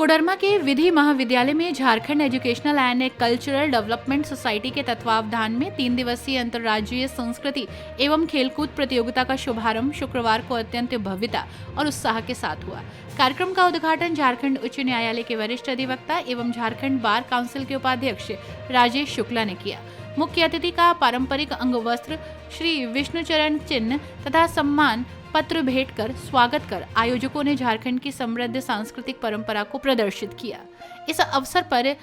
कोडरमा के विधि महाविद्यालय में Jharkhand educational and cultural development society के तत्वावधान में 3 दिवसीय अंतर्राज्यीय संस्कृति एवं खेलकूद प्रतियोगिता का शुभारंभ शुक्रवार को अत्यंत भव्यता और उत्साह के साथ हुआ। कार्यक्रम का उद्घाटन झारखंड उच्च न्यायालय के वरिष्ठ अधिवक्ता एवं झारखंड बार काउंसिल के उपाध्यक्ष राजेश शुक्ला ने किया। मुख्य अतिथि का पारंपरिक अंगवस्त्र श्री विष्णुचरण चिन्ह तथा सम्मान पत्र भेंट कर स्वागत कर आयोजकों ने झारखंड की समृद्ध सांस्कृतिक परंपरा को प्रदर्शित किया। इस अवसर पर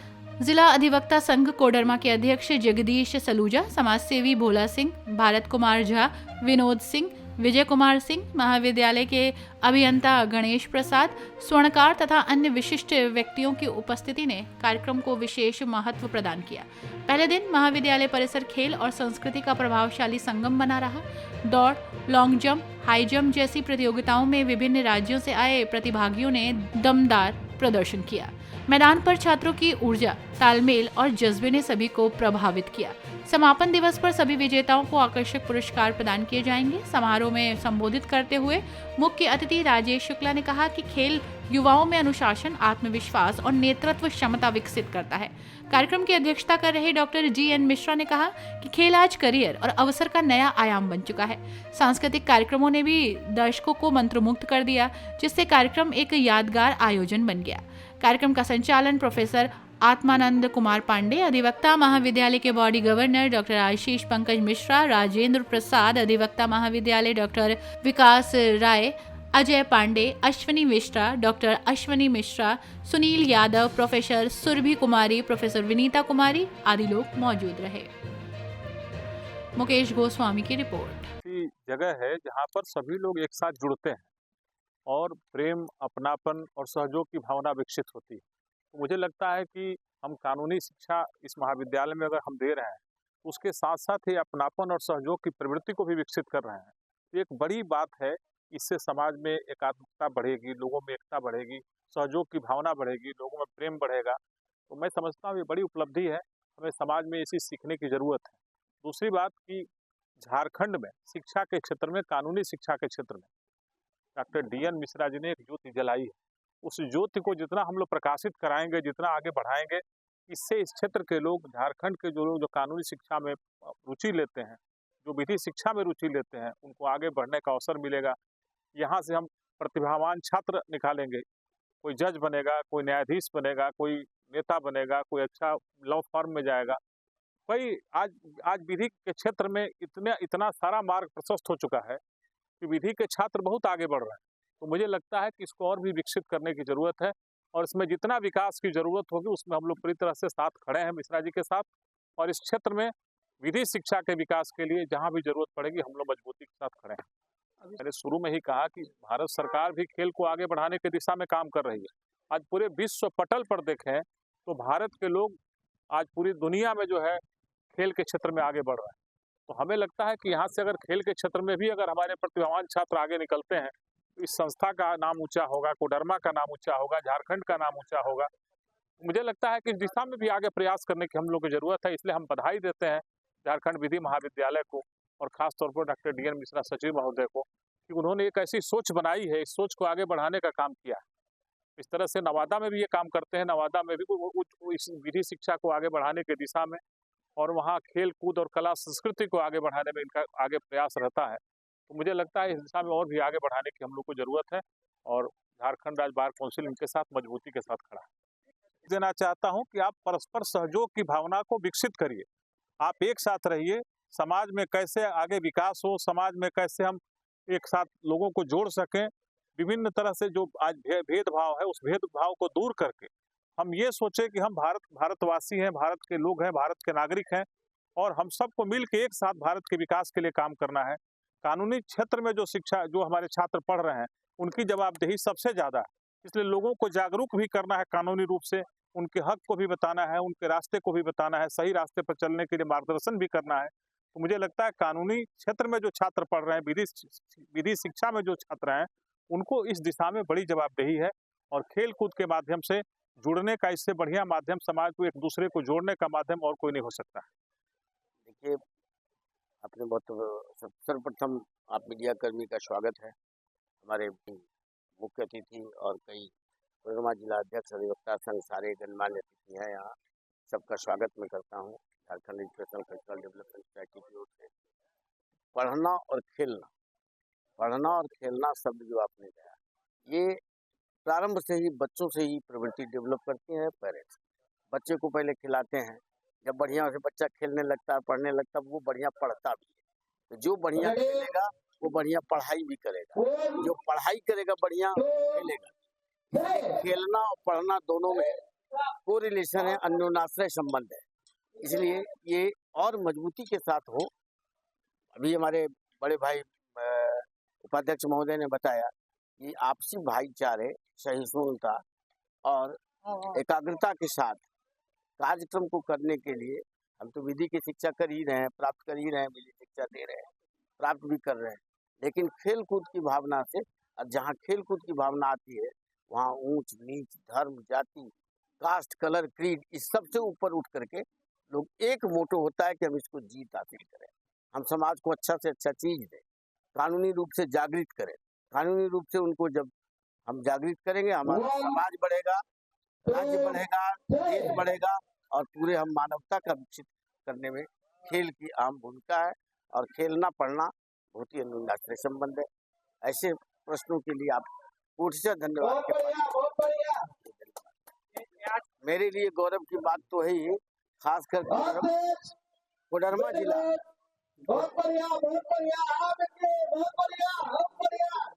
जिला अधिवक्ता संघ कोडरमा के अध्यक्ष जगदीश सलूजा, समाजसेवी भोला सिंह, भारत कुमार झा, विनोद सिंह, विजय कुमार सिंह, महाविद्यालय के अभियंता गणेश प्रसाद, स्वर्णकार तथा अन्य विशिष्ट व्यक्तियों की उपस्थिति ने कार्यक्रम को विशेष महत्व प्रदान किया। पहले दिन महाविद्यालय परिसर खेल और संस्कृति का प्रभावशाली संगम बना रहा। दौड़, लॉन्ग जंप, हाई जंप जैसी प्रतियोगिताओं में विभिन्न राज्यों से आए प्रतिभागियों ने दमदार प्रदर्शन किया। मैदान पर छात्रों की ऊर्जा, तालमेल और जज्बे ने सभी को प्रभावित किया। समापन दिवस पर सभी विजेताओं को आकर्षक पुरस्कार प्रदान किए जाएंगे। समारोह में संबोधित करते हुए मुख्य अतिथि राजेश शुक्ला ने कहा कि खेल युवाओं में अनुशासन, आत्मविश्वास और नेतृत्व क्षमता विकसित करता है। कार्यक्रम की अध्यक्षता कर रहे डॉक्टर जी.एन. मिश्रा ने कहा कि खेल आज करियर और अवसर का नया आयाम बन चुका है। सांस्कृतिक कार्यक्रमों ने भी दर्शकों को मंत्रमुग्ध कर दिया, जिससे कार्यक्रम एक यादगार आयोजन बन गया। कार्यक्रम का संचालन प्रोफेसर आत्मानंद कुमार पांडे, अधिवक्ता महाविद्यालय के बॉडी गवर्नर डॉक्टर आशीष पंकज मिश्रा, राजेंद्र प्रसाद, अधिवक्ता महाविद्यालय डॉक्टर विकास राय, अजय पांडे, अश्वनी मिश्रा, डॉक्टर अश्वनी मिश्रा, सुनील यादव, प्रोफेसर सुरभि कुमारी, प्रोफेसर विनीता कुमारी आदि लोग मौजूद रहे। मुकेश गोस्वामी की रिपोर्ट। जगह है जहाँ पर सभी लोग एक साथ जुड़ते हैं और प्रेम, अपनापन और सहयोग की भावना विकसित होती है। तो मुझे लगता है कि हम कानूनी शिक्षा इस महाविद्यालय में अगर हम दे रहे हैं, उसके साथ साथ ही अपनापन और सहयोग की प्रवृत्ति को भी विकसित कर रहे हैं। तो एक बड़ी बात है, इससे समाज में एकात्मकता बढ़ेगी, लोगों में एकता बढ़ेगी, सहयोग की भावना बढ़ेगी, लोगों में प्रेम बढ़ेगा। तो मैं समझता हूँ ये बड़ी उपलब्धि है, हमें समाज में इसी सीखने की ज़रूरत है। दूसरी बात कि झारखंड में शिक्षा के क्षेत्र में, कानूनी शिक्षा के क्षेत्र में डॉक्टर डी.एन. मिश्रा जी ने एक ज्योति जलाई है। उस ज्योति को जितना हम लोग प्रकाशित कराएंगे, जितना आगे बढ़ाएंगे, इससे इस क्षेत्र के लोग, झारखंड के जो लोग जो कानूनी शिक्षा में रुचि लेते हैं, जो विधि शिक्षा में रुचि लेते हैं, उनको आगे बढ़ने का अवसर मिलेगा। यहाँ से हम प्रतिभावान छात्र निकालेंगे, कोई जज बनेगा, कोई न्यायाधीश बनेगा, कोई नेता बनेगा, कोई अच्छा लॉ फर्म में जाएगा। भाई आज आज विधि के क्षेत्र में इतना सारा मार्ग प्रशस्त हो चुका है कि विधि के छात्र बहुत आगे बढ़ रहे हैं। तो मुझे लगता है कि इसको और भी विकसित करने की ज़रूरत है और इसमें जितना विकास की ज़रूरत होगी उसमें हम लोग पूरी तरह से साथ खड़े हैं मिश्रा जी के साथ। और इस क्षेत्र में विधि शिक्षा के विकास के लिए जहाँ भी ज़रूरत पड़ेगी हम लोग मजबूती के साथ खड़े हैं। मैंने शुरू में ही कहा कि भारत सरकार भी खेल को आगे बढ़ाने की दिशा में काम कर रही है। आज पूरे विश्व पटल पर देखें तो भारत के लोग आज पूरी दुनिया में जो है खेल के क्षेत्र में आगे बढ़ रहे हैं। तो हमें लगता है कि यहाँ से अगर खेल के क्षेत्र में भी अगर हमारे प्रतिभावान छात्र आगे निकलते हैं तो इस संस्था का नाम ऊंचा होगा, कोडरमा का नाम ऊंचा होगा, झारखंड का नाम ऊंचा होगा। मुझे लगता है कि इस दिशा में भी आगे प्रयास करने की हम लोग की जरूरत है। इसलिए हम बधाई देते हैं झारखंड विधि महाविद्यालय को और खासतौर पर डॉक्टर डी.एन. मिश्रा सचिव महोदय को कि उन्होंने एक ऐसी सोच बनाई है, इस सोच को आगे बढ़ाने का काम किया है। इस तरह से नवादा में भी ये काम करते हैं। नवादा में भी इस विधि शिक्षा को आगे बढ़ाने की दिशा में और वहाँ खेल कूद और कला संस्कृति को आगे बढ़ाने में इनका आगे प्रयास रहता है। तो मुझे लगता है इस दिशा में और भी आगे बढ़ाने की हम लोग को ज़रूरत है और झारखंड राज्य बार काउंसिल इनके साथ मजबूती के साथ खड़ा है। देना चाहता हूँ कि आप परस्पर सहयोग की भावना को विकसित करिए, आप एक साथ रहिए। समाज में कैसे आगे विकास हो, समाज में कैसे हम एक साथ लोगों को जोड़ सकें, विभिन्न तरह से जो आज भेदभाव है उस भेदभाव को दूर करके हम ये सोचें कि हम भारतवासी हैं, भारत के लोग हैं, भारत के नागरिक हैं और हम सबको मिल के एक साथ भारत के विकास के लिए काम करना है। कानूनी क्षेत्र में जो शिक्षा जो हमारे छात्र पढ़ रहे हैं उनकी जवाबदेही सबसे ज़्यादा है, इसलिए लोगों को जागरूक भी करना है, कानूनी रूप से उनके हक को भी बताना है, उनके रास्ते को भी बताना है, सही रास्ते पर चलने के लिए मार्गदर्शन भी करना है। तो मुझे लगता है कानूनी क्षेत्र में जो छात्र पढ़ रहे हैं, विधि शिक्षा में जो छात्र हैं, उनको इस दिशा में बड़ी जवाबदेही है और खेल कूद के माध्यम से जुड़ने का इससे बढ़िया माध्यम समाज को एक दूसरे को जोड़ने का माध्यम और कोई नहीं हो सकता है। देखिए, आपने सर्वप्रथम आप मीडिया कर्मी का स्वागत है। हमारे मुख्य अतिथि और कई कोडरमा जिला अध्यक्ष अधिवक्ता संघ सारे गणमान्य अतिथि हैं यहाँ, सबका स्वागत मैं करता हूँ Jharkhand educational cultural development society की ओर से। पढ़ना और खेलना शब्द जो आपने कहा, ये प्रारंभ से ही बच्चों से ही प्रवृत्ति डेवलप करती हैं पेरेंट्स। बच्चे को पहले खिलाते हैं, जब बढ़िया से बच्चा खेलने लगता है, पढ़ने लगता है, वो बढ़िया पढ़ता भी है। तो जो बढ़िया खेलेगा वो बढ़िया पढ़ाई भी करेगा, जो पढ़ाई करेगा बढ़िया खेलेगा। खेलना और पढ़ना दोनों में को रिलेशन है, अन्योन्याश्रय संबंध है, इसलिए ये और मजबूती के साथ हो। अभी हमारे बड़े भाई उपाध्यक्ष महोदय ने बताया कि आपसी भाईचारे, सहिष्णुता और एकाग्रता के साथ कार्यक्रम को करने के लिए हम तो विधि की शिक्षा कर ही रहे हैं, प्राप्त कर ही रहे हैं, विधि शिक्षा दे रहे हैं, प्राप्त भी कर रहे हैं, लेकिन खेल कूद की भावना से, और जहाँ खेल कूद की भावना आती है वहाँ ऊंच नीच, धर्म, जाति, कास्ट, कलर, क्रीड, इस सब से ऊपर उठ करके लोग एक मोटो होता है कि हम इसको जीत हासिल करें, हम समाज को अच्छा से अच्छा चीज दें, कानूनी रूप से जागृत करें। कानूनी रूप से उनको जब हम जागृत करेंगे, हमारा समाज बढ़ेगा, राज्य बढ़ेगा, देश बढ़ेगा, और पूरे हम मानवता का विकसित करने में खेल की अहम भूमिका है। और खेलना पढ़ना बहुत ही अन्योन्याश्रय संबंध है। ऐसे प्रश्नों के लिए आप कोटि से धन्यवाद के पात्र। मेरे लिए गौरव की बात तो है ही, खासकर कोडरमा जिला,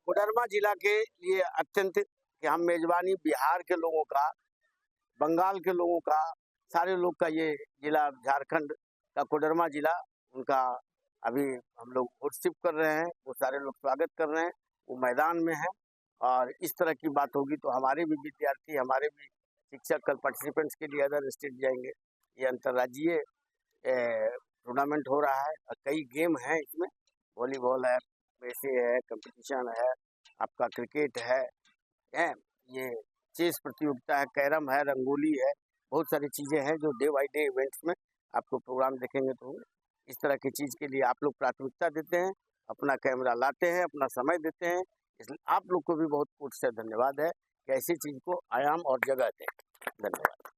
कोडरमा जिला के लिए अत्यंत कि हम मेजबानी बिहार के लोगों का, बंगाल के लोगों का, सारे लोग का ये जिला झारखंड का कोडरमा जिला, उनका अभी हम लोग वोटशिप कर रहे हैं, वो सारे लोग स्वागत कर रहे हैं, वो मैदान में है। और इस तरह की बात होगी तो हमारे भी विद्यार्थी, हमारे भी शिक्षक कल पार्टिसिपेंट्स के लिए अदर स्टेट जाएंगे। ये अंतर्राज्यीय टूर्नामेंट हो रहा है और कई गेम हैं इसमें, वॉलीबॉल है, वैसे है, कंपटीशन है, आपका क्रिकेट है, ये चेस प्रतियोगिता है, कैरम है, रंगोली है, बहुत सारी चीज़ें हैं जो डे बाई डे इवेंट्स में आपको प्रोग्राम देखेंगे तो इस तरह की चीज़ के लिए आप लोग प्राथमिकता देते हैं, अपना कैमरा लाते हैं, अपना समय देते हैं, इसलिए आप लोग को भी बहुत कोटि से धन्यवाद है कि ऐसी चीज़ को आयाम और जगह दें। धन्यवाद।